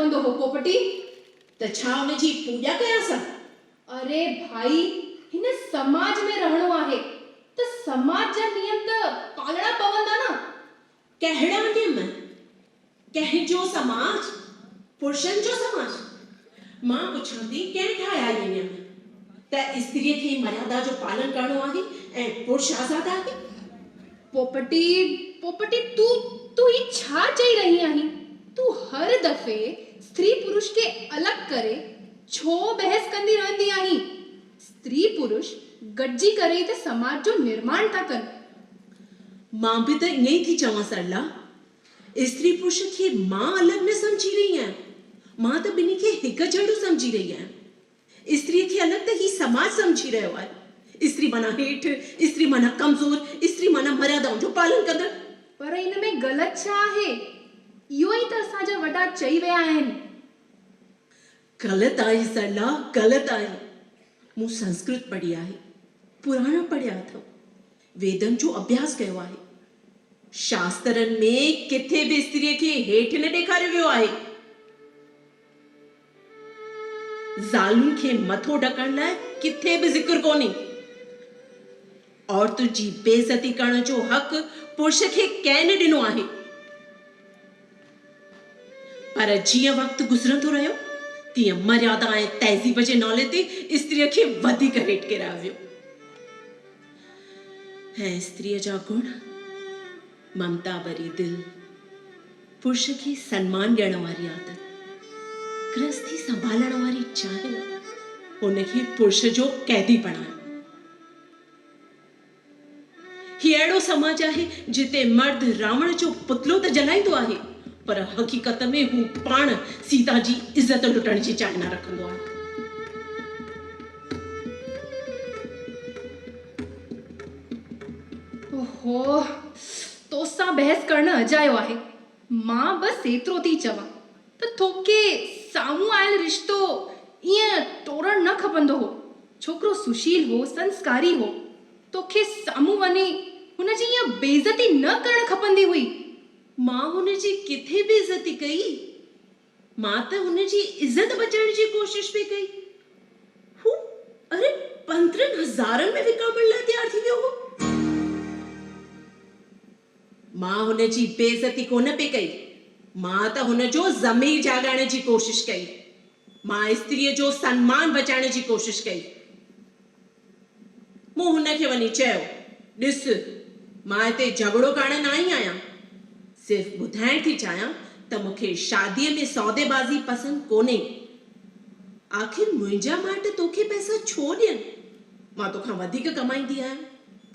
खपंदो हो पोपटी। त छा उनजी पूॼा कयां? अरे भाई, हिन समाज में रहणो आहे त समाज जा नियम त पालणा पवंदा न। कहिड़ा नियम? कंहिंजो समाज? पुरुषनि जो समाज? मां पुछां थी कंहिं ठाहिया इहे नियम? त स्त्रीअ खे मर्यादा जो पालन करणो आहे ऐं पुरुष आज़ाद आहे? पोपटी पोपटी तू ही छा चई रही आहीं? तू हर दफ़े स्त्री पुरुष के अलग करे छो बहस कंदी रहंदी आहीं? स्त्री पुरुष गॾिजी करे त समाज जो निर्माण था कनि। मां बि त ईअं ई थी चवां सरला। स्त्री पुरुष खे मां अलॻि न सम्झी रही आहियां। मां त ॿिन्ही खे हिकु जहिड़ो सम्झी रही आहियां। स्त्रीअ खे अलॻि त ही समाज सम्झी रहियो आहे। स्त्री माना हेठि, स्त्री माना कमज़ोर, स्त्री माना मर्यादाउनि जो पालन कंदड़। पर इन में ग़लति छा आहे? इहो ई त असांजा वॾा चई विया आहिनि। ग़लति आहे सरला, ग़लति आहे। मूं संस्कृत पढ़ी आहे, पुराण पढ़िया अथव, वेदनि जो अभ्यास कयो आहे। शास्त्रनि में किथे बि स्त्रीअ खे हेठि न ॾेखारियो वियो आहे। ज़ालुनि खे मथो ढकण लाइ किथे बि ज़िक्र कोन्हे। औरतुनि जी बेइज़ती करण जो हक़ पुरुष खे कंहिं न ॾिनो आहे। पर जीअं वक़्तु गुज़रंदो रहियो तीअं मर्यादा ऐं तहज़ीब जे नाले ते स्त्रीअ खे वधीक हेठि किरायो वियो। ऐं स्त्रीअ जा गुण, ममता भरी दिलि, पुरुष खे सम्मान ॾियण वारी आदत, गृहस्थी संभालण वारी चाहिं, हुनखे पुरुष जो कैदी बणायो। ही अहिड़ो समाज आहे जिते मर्द रावण जो पुतलो त जलाईंदो आहे, पर हक़ीक़त में हू पाण सीता जी इज़त लुटण जी चाहीना रखंदो आहे। ओहो, तोसां बहस करणु अजायो आहे। मां बसि एतिरो थी चवां त तोखे साम्हूं आयल रिश्तो ईअं तोड़णु न खपंदो हो। छोकिरो सुशील हो, संस्कारी हो। तोखे साम्हूं वञी हुनजी ईअं बेइज़ती न करणु खपंदी हुई। मां हुनजी किथे बेइज़ती कई? मां त हुनजी इज़त बचाइण जी कोशिश पे कई। हू अरे 15,000 में विकामण लाइ तैयार थी वियो हो। मां हुनजी बेइज़ती कोन पे कई। मां त हुनजो ज़मीर जाॻाइण जी कोशिश कई। मां स्त्रीअ जो सम्मान बचाइण जी कोशिश कई। मूं हुनखे वञी चयो, ॾिस, मां हिते झगड़ो करण न आई आहियां। सिर्फ़ ॿुधाइण थी चाहियां त मूंखे शादीअ में सौदेबाज़ी पसंदि कोन्हे। आख़िर मुंहिंजा माइट तोखे पैसा छो ॾियनि? मां तोखां वधीक कमाईंदी आहियां,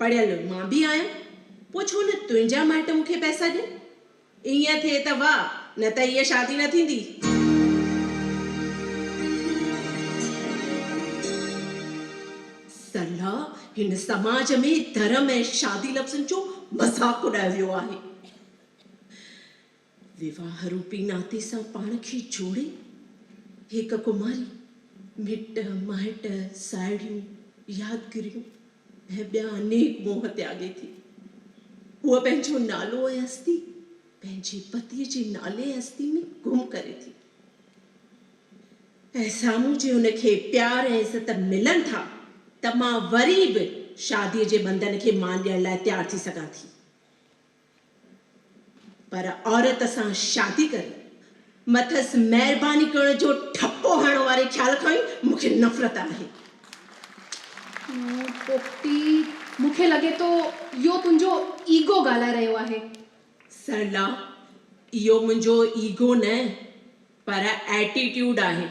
पढ़ियल मां बि आहियां। पोइ छो न तुंहिंजा माइट मूंखे पैसा ॾियनि? ईअं थिए त वाह, न त इहा शादी न थींदी। सरला, हिन समाज में धर्म ऐं शादी लफ़्ज़नि जो मज़ाक उॾायो वियो आहे। विवाह रूपी नाते सां पाण खे जोड़े हिकु कुमारी मिट माइट, साहेड़ियूं, यादगिरियूं ऐं ॿिया अनेक मोह त्यागे थी। हूअ पंहिंजो नालो ऐं अस्थि पंहिंजे पतीअ जे नाले ऐं अस्थि में गुम करे थी। ऐं साम्हूं जे हुनखे प्यार ऐं इज़त मिलनि था त मां वरी बि शादीअ जे बंधन खे मान ॾियण लाइ तैयार थी सघां थी। पर औरत सां शादी करे मथसि महिरबानी करण जो ठपो हणण वारे ख़्याल खां ई मूंखे नफ़रत आहे। पोपटी, मूंखे लॻे थो इहो तुंहिंजो ईगो ॻाल्हाए रहियो आहे। सरला, इहो मुंहिंजो ईगो न पर एटीट्यूड आहे।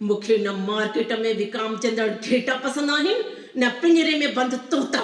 मूंखे न मार्केट में विकामजंदड़ घेटा पसंदि आहिनि, न पिंजरे में बंदि तोता।